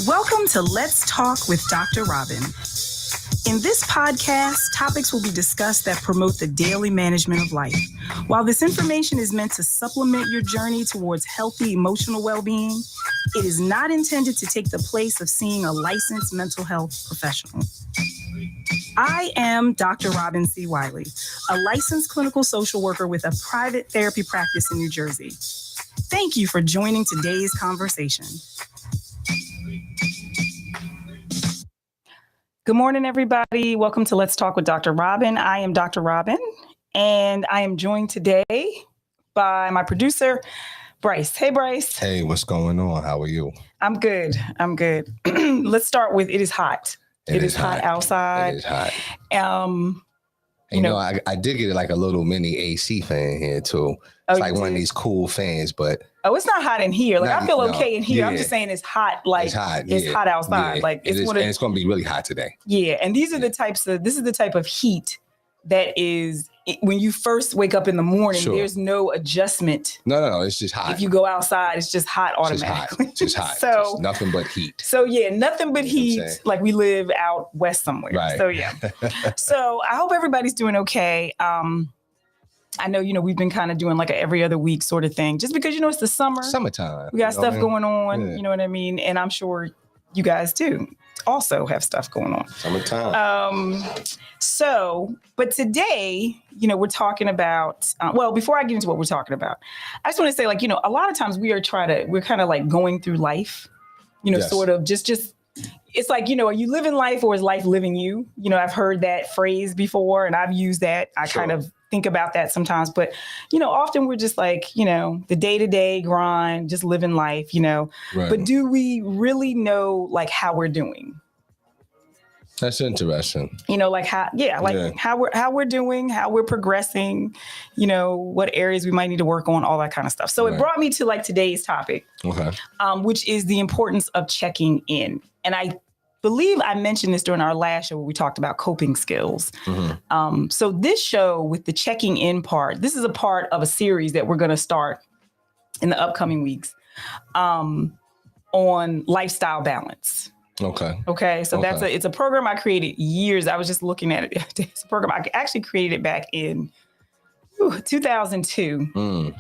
Welcome to Let's Talk with Dr. Robin. In this podcast, topics will be discussed that promote the daily management of life. While this information is meant to supplement your journey towards healthy emotional well-being, it is not intended to take the place of seeing a licensed mental health professional. I am Dr. Robin C. Wiley, a licensed clinical social worker with a private therapy practice in New Jersey. Thank you for joining today's conversation. Good morning, everybody. Welcome to Let's Talk with Dr. Robin. I am Dr. Robin, and I am joined today by my producer, Bryce. Hey, Bryce. Hey, what's going on? How are you? I'm good. Let's start with it is hot. It is hot outside. It is hot. I did get like a little mini AC fan here too. It's like one of these cool fans, but it's not hot in here. Like I feel okay in here. Yeah. I'm just saying it's hot. Like it's hot outside. Yeah. Like and it's going to be really hot today. Yeah, and this is the type of heat that is when you first wake up in the morning. Sure. There's no adjustment. No, it's just hot. If you go outside, it's just hot automatically. Just hot. So just nothing but heat. So yeah, nothing but heat. Like we live out west somewhere. Right. So yeah. So I hope everybody's doing okay. I know, we've been kind of doing like a every other week sort of thing, just because, it's the summertime. We got stuff going on, You know what I mean? And I'm sure you guys too also have stuff going on. Summertime. But today, we're talking about, before I get into what we're talking about, I just want to say, like, a lot of times we're kind of like going through life, yes. Sort of just, it's like, are you living life or is life living you? I've heard that phrase before and I've used that. I kind of think about that sometimes, but, often we're just like, the day-to-day grind, just living life, Right. But do we really know like how we're doing? That's interesting. How we're doing, how we're progressing, what areas we might need to work on, all that kind of stuff. So It brought me to like today's topic, which is the importance of checking in. And I believe I mentioned this during our last show where we talked about coping skills. Mm-hmm. So this show with the checking in part, this is a part of a series that we're going to start in the upcoming weeks on lifestyle balance. Okay. So it's a program I created years. I was just looking at it. It's a program I actually created it back in 2002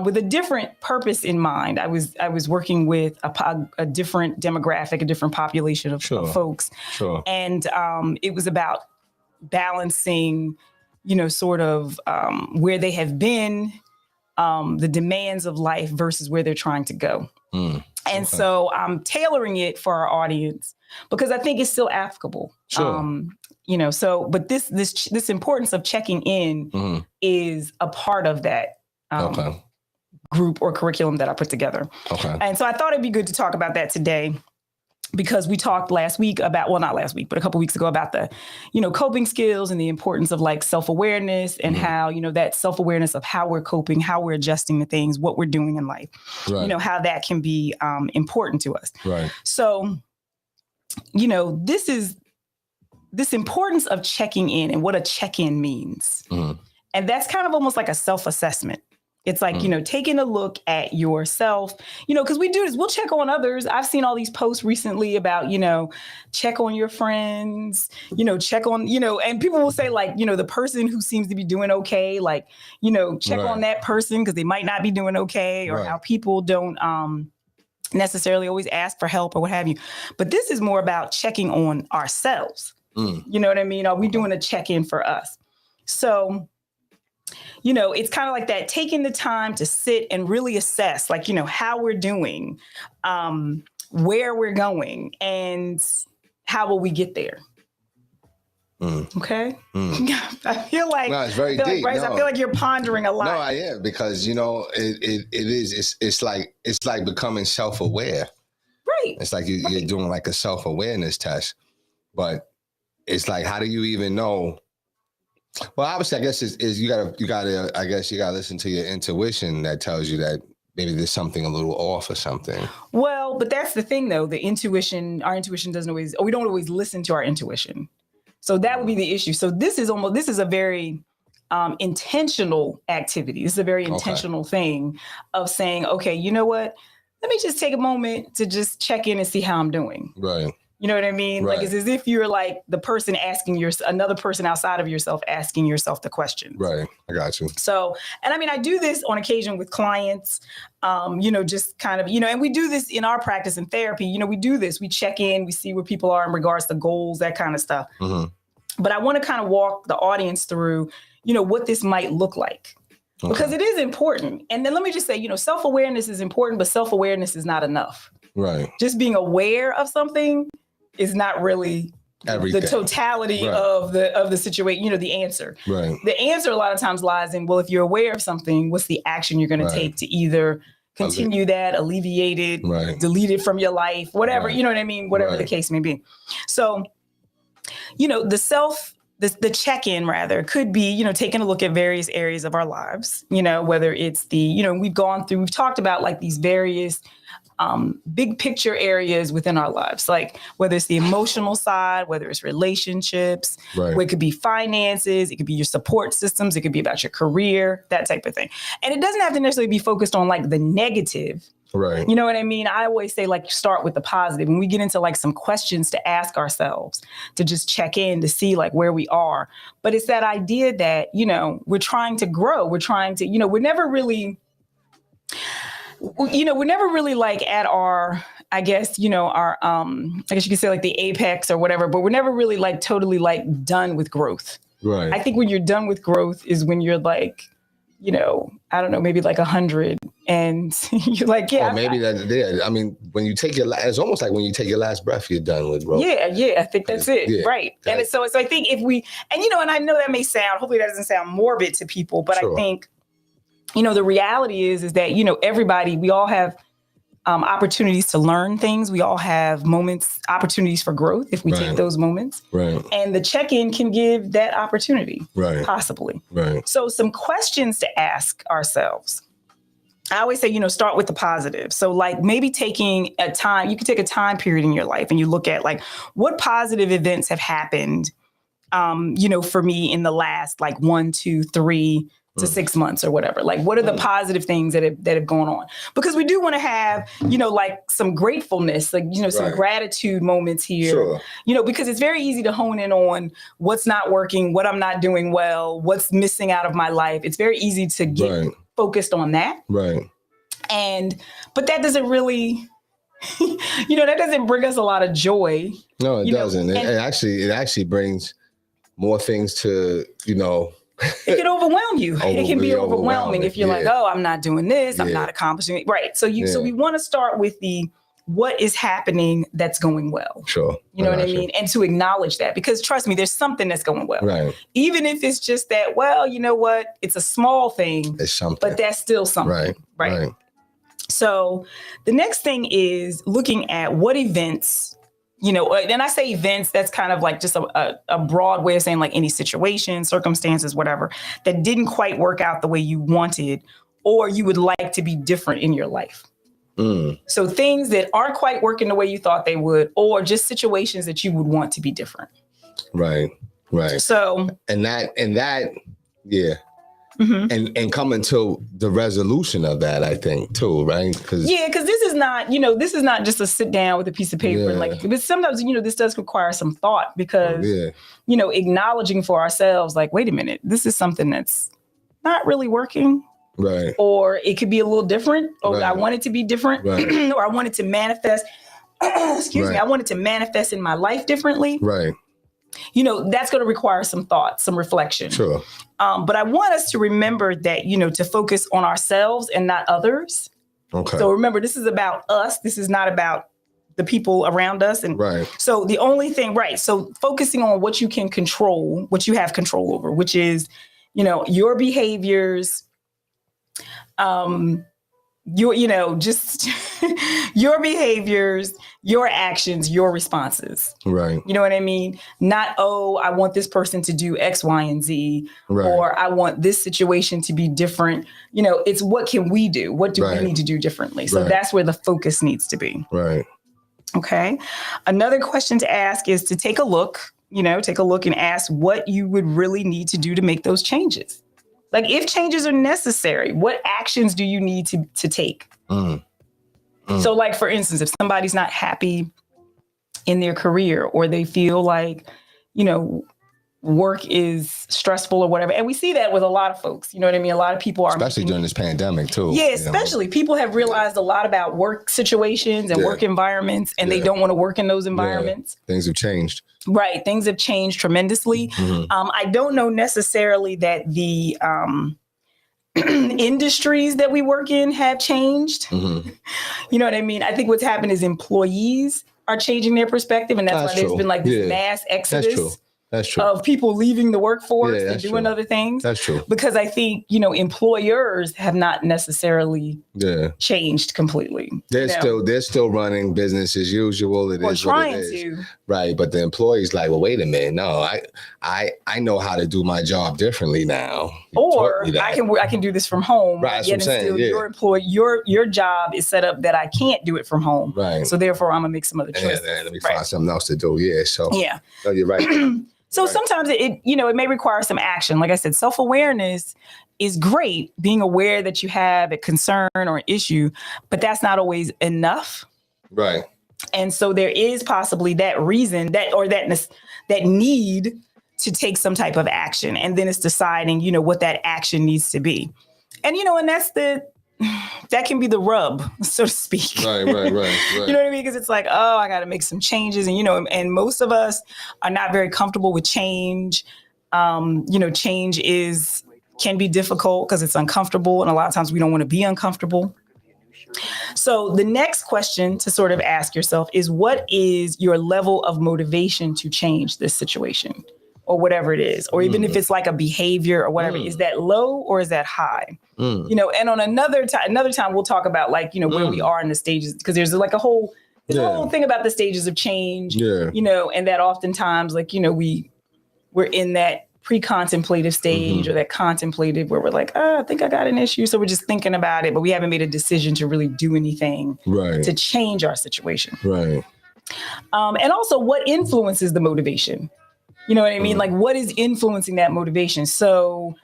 with a different purpose in mind. I was working with a different demographic, a different population of folks. Sure. And it was about balancing, sort of where they have been, the demands of life versus where they're trying to go. And so I'm tailoring it for our audience because I think it's still applicable. Sure. But this importance of checking in is a part of that group or curriculum that I put together. Okay. And so I thought it'd be good to talk about that today because we talked last week about, not last week, but a couple weeks ago about the, coping skills and the importance of like self-awareness and how, that self-awareness of how we're coping, how we're adjusting to things, what we're doing in life, how that can be important to us. Right. So, this importance of checking in and what a check-in means. And that's kind of almost like a self-assessment. It's like, taking a look at yourself, because we do this, we'll check on others. I've seen all these posts recently about, check on your friends, check on, and people will say like, the person who seems to be doing okay, like, check on that person because they might not be doing okay, or how people don't necessarily always ask for help or what have you. But this is more about checking on ourselves. You know what I mean? Are we doing a check-in for us? So, it's kind of like that, taking the time to sit and really assess, like, how we're doing, where we're going, and how will we get there? Okay. I feel like, it's very deep. Bryce, I feel like you're pondering a lot. No, I am, because, it's like becoming self-aware. Right. It's like you're doing like a self-awareness test, but it's like, how do you even know? Well, obviously, I guess you gotta listen to your intuition that tells you that maybe there's something a little off or something. Well, but that's the thing, though. Our intuition we don't always listen to our intuition. So that would be the issue. So this is a very intentional activity. This is a very intentional thing of saying, okay, you know what? let me just take a moment to just check in and see how I'm doing. Right. You know what I mean? Right. Like, it's as if you're like the person asking another person outside of yourself, asking yourself the question. Right. I got you. So, and I mean, I do this on occasion with clients, just kind of, and we do this in our practice in therapy. We do this, we check in, we see where people are in regards to goals, that kind of stuff. Mm-hmm. But I want to kind of walk the audience through, what this might look like. Okay. Because it is important. And then let me just say, self-awareness is important, but self-awareness is not enough. Right. Just being aware of something is not really everything. The totality of the situation, the answer. Right. The answer a lot of times lies in, well, if you're aware of something, what's the action you're going to take to either continue that, alleviate it, delete it from your life, whatever, you know what I mean? Whatever the case may be. So, the check-in rather could be, taking a look at various areas of our lives, whether it's we've talked about like these various big picture areas within our lives, like whether it's the emotional side, whether it's relationships, where it could be finances, it could be your support systems, it could be about your career, that type of thing. And it doesn't have to necessarily be focused on like the negative. Right. You know what I mean? I always say like start with the positive. When we get into like some questions to ask ourselves, to just check in to see like where we are. But it's that idea that, we're trying to grow. We're trying to, we're never really like at our, I guess, our, I guess you could say like the apex or whatever, but we're never really like totally like done with growth. Right. I think when you're done with growth is when you're like, I don't know, maybe like 100 and you're like, yeah. Or maybe I mean, when you take it's almost like when you take your last breath, you're done with growth. Yeah. I think that's it. Yeah, right. And so I think if we, and I know that may sound, hopefully that doesn't sound morbid to people, but I think, the reality is that, everybody, we all have opportunities to learn things. We all have opportunities for growth if we take those moments. Right. And the check-in can give that opportunity, possibly. Right. So some questions to ask ourselves. I always say, start with the positive. So like maybe taking a time, you can take a time period in your life and you look at like what positive events have happened, for me in the last like 1, 2, 3 to 6 months or whatever. Like, what are the positive things that have gone on? Because we do want to have, like some gratefulness, like, some gratitude moments here, because it's very easy to hone in on what's not working, what I'm not doing well, what's missing out of my life. It's very easy to get focused on that. Right. But that doesn't really, that doesn't bring us a lot of joy. No, it doesn't. It actually brings more things to, it can overwhelm you. It can be overwhelming if you're like, oh, I'm not doing this. I'm not accomplishing it. Right. So so we want to start with what is happening that's going well. Sure. You know what I mean? And to acknowledge that, because trust me, there's something that's going well. Right. Even if it's just that, well, you know what? It's a small thing. It's something. But that's still something. Right. So the next thing is looking at what events, and I say events, that's kind of like just a broad way of saying like any situation, circumstances, whatever, that didn't quite work out the way you wanted, or you would like to be different in your life. So things that aren't quite working the way you thought they would, or just situations that you would want to be different. Right. So, and that, yeah. Mm-hmm. And coming to the resolution of that, I think too, right? Because this is not just a sit down with a piece of paper and like. But sometimes this does require some thought because acknowledging for ourselves, like, wait a minute, this is something that's not really working, right? Or it could be a little different, or I want it to be different, or I want it to manifest. Excuse me, I want it to manifest in my life differently, right? That's going to require some thought, some reflection. Sure. But I want us to remember that, to focus on ourselves and not others. Okay. So remember, this is about us. This is not about the people around us. And so the only thing, so focusing on what you can control, what you have control over, which is, your behaviors, just your behaviors, your actions, your responses. Right. You know what I mean? Not, I want this person to do X, Y, and Z, or I want this situation to be different. It's what can we do? What do we need to do differently? So that's where the focus needs to be. Right. Okay. Another question to ask is to take a look and ask what you would really need to do to make those changes. Like if changes are necessary, what actions do you need to take? So like, for instance, if somebody's not happy in their career, or they feel like, work is stressful or whatever. And we see that with a lot of folks. You know what I mean? A lot of people are especially during this pandemic too. Yeah, especially people have realized a lot about work situations and work environments, and they don't want to work in those environments. Things have changed. Right. Things have changed tremendously. I don't know necessarily that the industries that we work in have changed. You know what I mean? I think what's happened is employees are changing their perspective, and that's why there's been like this mass exodus. That's true. Of people leaving the workforce and doing other things. That's true. Because I think, employers have not necessarily changed completely. They're still running business as usual. It is what it is. Right. But the employee's like, well, wait a minute. No, I know how to do my job differently now. Or I can do this from home. Right. That's what I'm saying. Your job is set up that I can't do it from home. Right. So therefore I'm gonna make some other choices. Let me find something else to do. Yeah. So no, you're right. So sometimes it may require some action. Like I said, self-awareness is great, being aware that you have a concern or an issue, but that's not always enough. Right. And so there is possibly that reason that need to take some type of action. And then it's deciding, what that action needs to be. And, and that can be the rub, so to speak. Right. You know what I mean? Because it's like, oh, I got to make some changes. And, and most of us are not very comfortable with change. Change can be difficult because it's uncomfortable. And a lot of times we don't want to be uncomfortable. So the next question to sort of ask yourself is, what is your level of motivation to change this situation or whatever it is? Or even if it's like a behavior or whatever, is that low or is that high? And on another time, we'll talk about like, where we are in the stages, because there's like a whole thing about the stages of change, and that oftentimes like, we're in that pre-contemplative stage or that contemplative where we're like, I think I got an issue. So we're just thinking about it, but we haven't made a decision to really do anything to change our situation. Right. And also, what influences the motivation? You know what I mean? Like, what is influencing that motivation? So,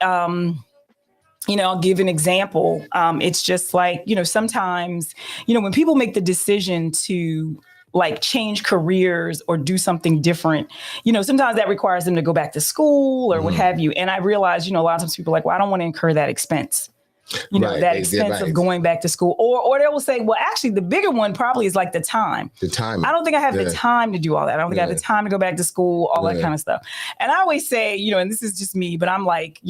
I'll give an example. It's just like, sometimes, when people make the decision to like change careers or do something different, sometimes that requires them to go back to school or what have you. And I realize, a lot of times people are like, well, I don't want to incur that expense. That expense of going back to school, or they will say, well, actually the bigger one probably is like the time. I don't think I have the time to do all that. I don't think I have the time to go back to school, all that kind of stuff. And I always say, and this is just me, but I'm like,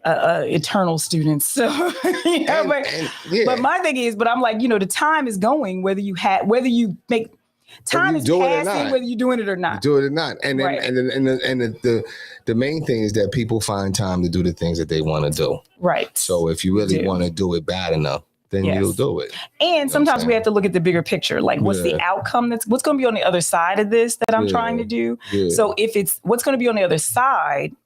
eternal student. So, but my thing is, but I'm like, the time is going, whether you make time is passing, whether you're doing it or not. Do it or not. And then, and the main thing is that people find time to do the things that they want to do. Right. So if you really want to do it bad enough, then you'll do it. And sometimes we have to look at the bigger picture. Like, what's the outcome? What's going to be on the other side of this that I'm trying to do? Yeah. So if it's what's going to be on the other side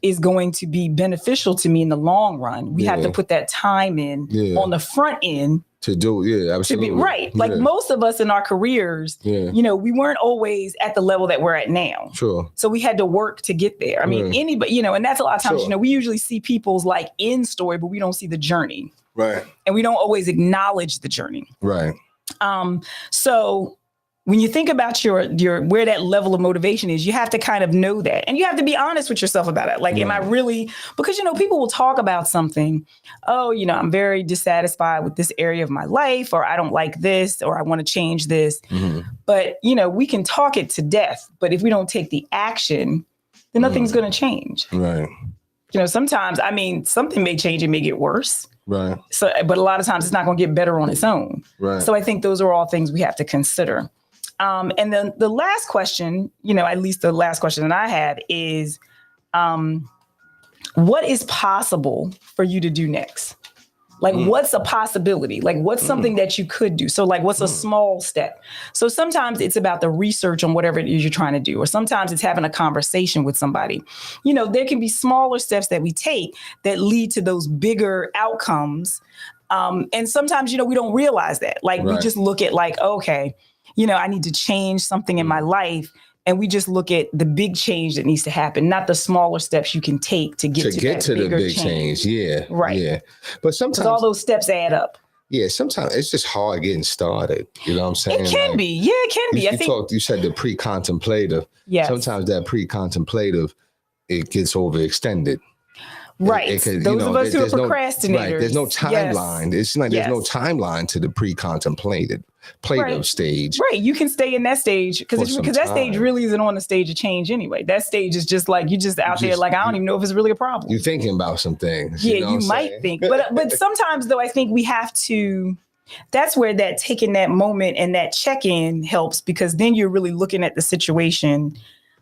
is going to be beneficial to me in the long run, we have to put that time in on the front end to do. Yeah, absolutely. To be, right. Like most of us in our careers, we weren't always at the level that we're at now. Sure. So we had to work to get there. I mean, anybody, and that's a lot of times, we usually see people's like end story, but we don't see the journey. Right. And we don't always acknowledge the journey. Right. So when you think about your where that level of motivation is, you have to kind of know that. And you have to be honest with yourself about it. Like, am I really, because, people will talk about something. Oh, I'm very dissatisfied with this area of my life, or I don't like this, or I want to change this. But, we can talk it to death. But if we don't take the action, then nothing's going to change. Right. Sometimes, something may change, it may get worse. Right. So, but a lot of times it's not going to get better on its own. Right. So I think those are all things we have to consider. And then the last question, at least the last question that I have is, what is possible for you to do next? Like, what's a possibility? Like, what's something that you could do? So like, what's a small step? So sometimes it's about the research on whatever it is you're trying to do, or sometimes it's having a conversation with somebody. There can be smaller steps that we take that lead to those bigger outcomes. And sometimes, we don't realize that. Like, we just look at like, okay, I need to change something in my life. And we just look at the big change that needs to happen, not the smaller steps you can take to get to the big change. Yeah. Right. Yeah. But sometimes all those steps add up. Yeah, sometimes it's just hard getting started. You know what I'm saying? It can be. Yeah, it can be. You said the pre-contemplative. Yes. Sometimes that pre-contemplative, it gets overextended. Right. Those of us who are procrastinators. Right. There's no timeline. It's like there's no timeline to the pre-contemplative stage. Right. You can stay in that stage because that stage really isn't on the stage of change anyway. That stage is just like, you just out there like, I don't even know if it's really a problem. You're thinking about some things. Yeah, you might think. But sometimes though, I think we have to, that's where that taking that moment and that check-in helps, because then you're really looking at the situation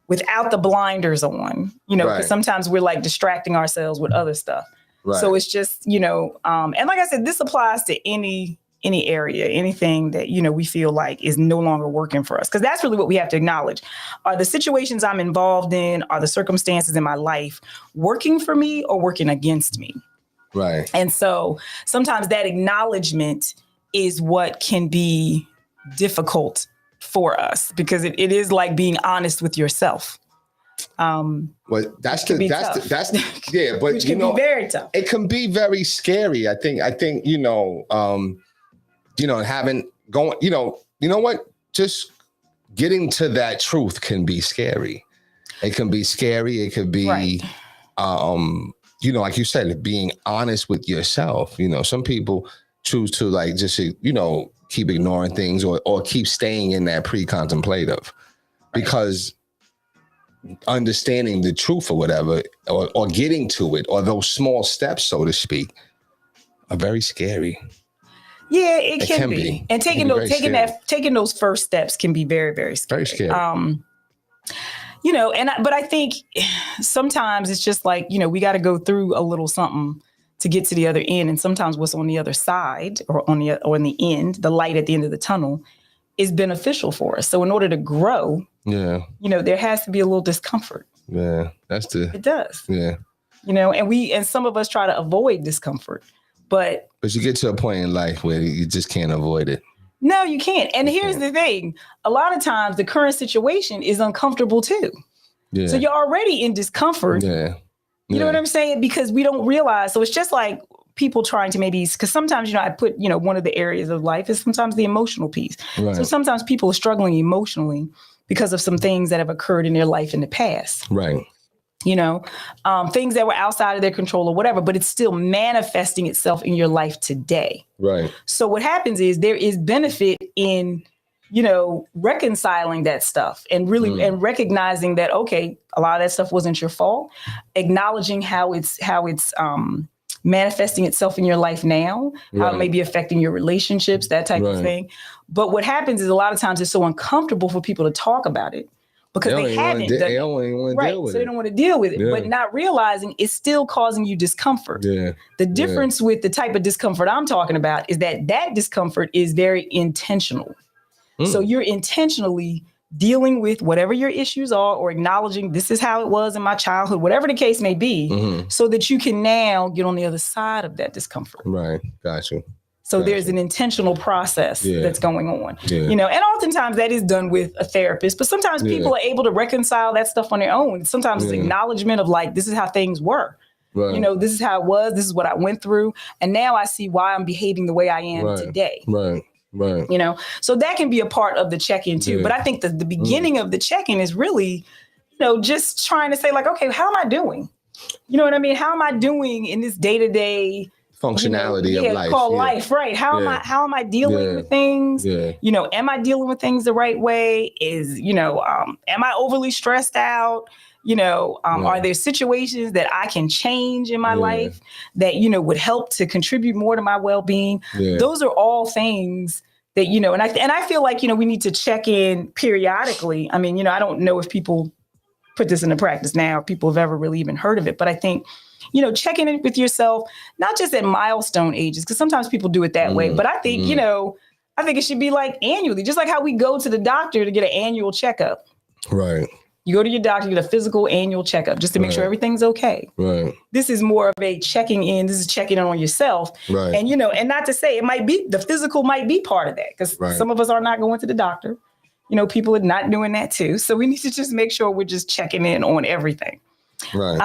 without the blinders on, because sometimes we're like distracting ourselves with other stuff. Right. So it's just, and like I said, this applies to any area, anything that, we feel like is no longer working for us. Because that's really what we have to acknowledge. Are the situations I'm involved in, are the circumstances in my life working for me or working against me? Right. And so sometimes that acknowledgement is what can be difficult for us, because it is like being honest with yourself. Well, that's yeah, but which can be very tough. It can be very scary. I think having just getting to that truth can be scary. It can be scary. It could be, like you said, being honest with yourself. Some people choose to like just, keep ignoring things or keep staying in that pre-contemplative because understanding the truth or whatever, or getting to it, or those small steps, so to speak, are very scary. Yeah, it can be. And taking those first steps can be very, very scary. Very scary. But I think sometimes it's just like, we got to go through a little something to get to the other end. And sometimes what's on the other side or in the end, the light at the end of the tunnel, is beneficial for us. So in order to grow, there has to be a little discomfort. Yeah, it does. Yeah. And some of us try to avoid discomfort, but you get to a point in life where you just can't avoid it. No, you can't. And here's the thing. A lot of times the current situation is uncomfortable too. Yeah. So you're already in discomfort. Yeah. You know what I'm saying? Because we don't realize. So it's just like people trying to because sometimes, I put, one of the areas of life is sometimes the emotional piece. Right. So sometimes people are struggling emotionally because of some things that have occurred in their life in the past. Right. Things that were outside of their control or whatever, but it's still manifesting itself in your life today. Right. So what happens is there is benefit in reconciling that stuff and really and recognizing that, okay, a lot of that stuff wasn't your fault, acknowledging how it's manifesting itself in your life now, how it may be affecting your relationships, that type of thing. But what happens is a lot of times it's so uncomfortable for people to talk about it because they haven't done it. They don't want to deal with it. So they don't want to deal with it, but not realizing it's still causing you discomfort. Yeah. The difference with the type of discomfort I'm talking about is that discomfort is very intentional. So you're intentionally dealing with whatever your issues are or acknowledging this is how it was in my childhood, whatever the case may be, so that you can now get on the other side of that discomfort. Right. Gotcha. So there's an intentional process that's going on, and oftentimes that is done with a therapist, but sometimes people are able to reconcile that stuff on their own. Sometimes it's acknowledgement of like, this is how things were. Right. This is how it was. This is what I went through. And now I see why I'm behaving the way I am today. Right. Right. So that can be a part of the check-in too. But I think the beginning of the check-in is really, just trying to say like, okay, how am I doing? You know what I mean? How am I doing in this day-to-day functionality of life? Called life, right? How am I dealing with things? Yeah. Am I dealing with things the right way? Am I overly stressed out? Are there situations that I can change in my life that, would help to contribute more to my well-being? Yeah. Those are all things that, and I feel like, we need to check in periodically. I mean, I don't know if people put this into practice now, if people have ever really even heard of it, but I think, checking in with yourself, not just at milestone ages, because sometimes people do it that way, but I think, I think it should be like annually, just like how we go to the doctor to get an annual checkup. Right. You go to your doctor, get a physical annual checkup just to make sure everything's okay. Right. This is more of a checking in. This is checking in on yourself. Right. And, and not to say it might be, the physical might be part of that because some of us are not going to the doctor. People are not doing that too. So we need to just make sure we're just checking in on everything. Right.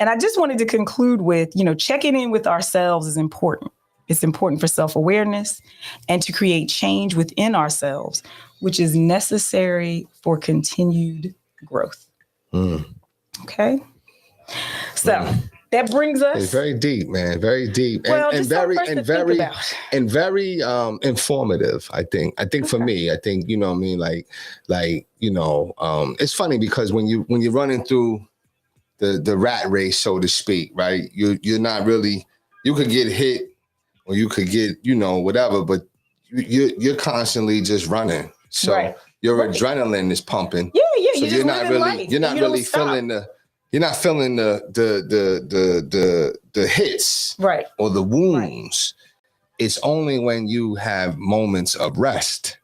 And I just wanted to conclude with, checking in with ourselves is important. It's important for self-awareness and to create change within ourselves, which is necessary for continued growth. Okay. So that brings us. It's very deep, man. Very deep, Well, and just very something for us to think about. Informative. I think for me, I think you know what I mean. Like you know, it's funny because when you're running through the rat race, so to speak, right? You're not really. You could get hit, or you could get whatever, but you're constantly just running. So your adrenaline is pumping. Yeah. So you're not really feeling the. You're not feeling the hits or the wounds. Right. It's only when you have moments of rest,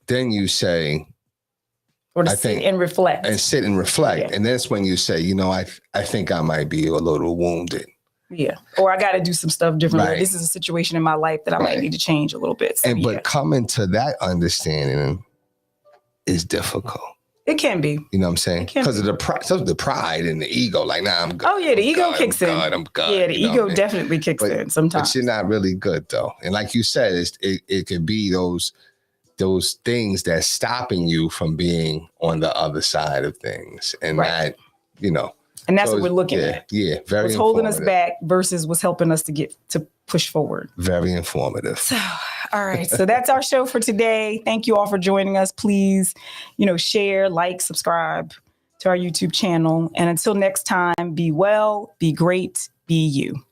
then you say, or to sit and reflect. Yeah. And that's when you say, I think I might be a little wounded. Yeah. Or I got to do some stuff differently. Right. This is a situation in my life that I might need to change a little bit. So, but coming to that understanding is difficult. It can be. You know what I'm saying? Because of the pride and the ego. Like, nah, I'm good. Oh, yeah, the ego kicks in. I'm good. Yeah, the ego definitely kicks in sometimes. But you're not really good, though. And like you said, it could be those things that's stopping you from being on the other side of things. And that, And that's what we're looking at. Yeah, very what's holding us back versus what's helping us to push forward. Very informative. So, all right. So that's our show for today. Thank you all for joining us. Please, share, like, subscribe to our YouTube channel. And until next time, be well, be great, be you.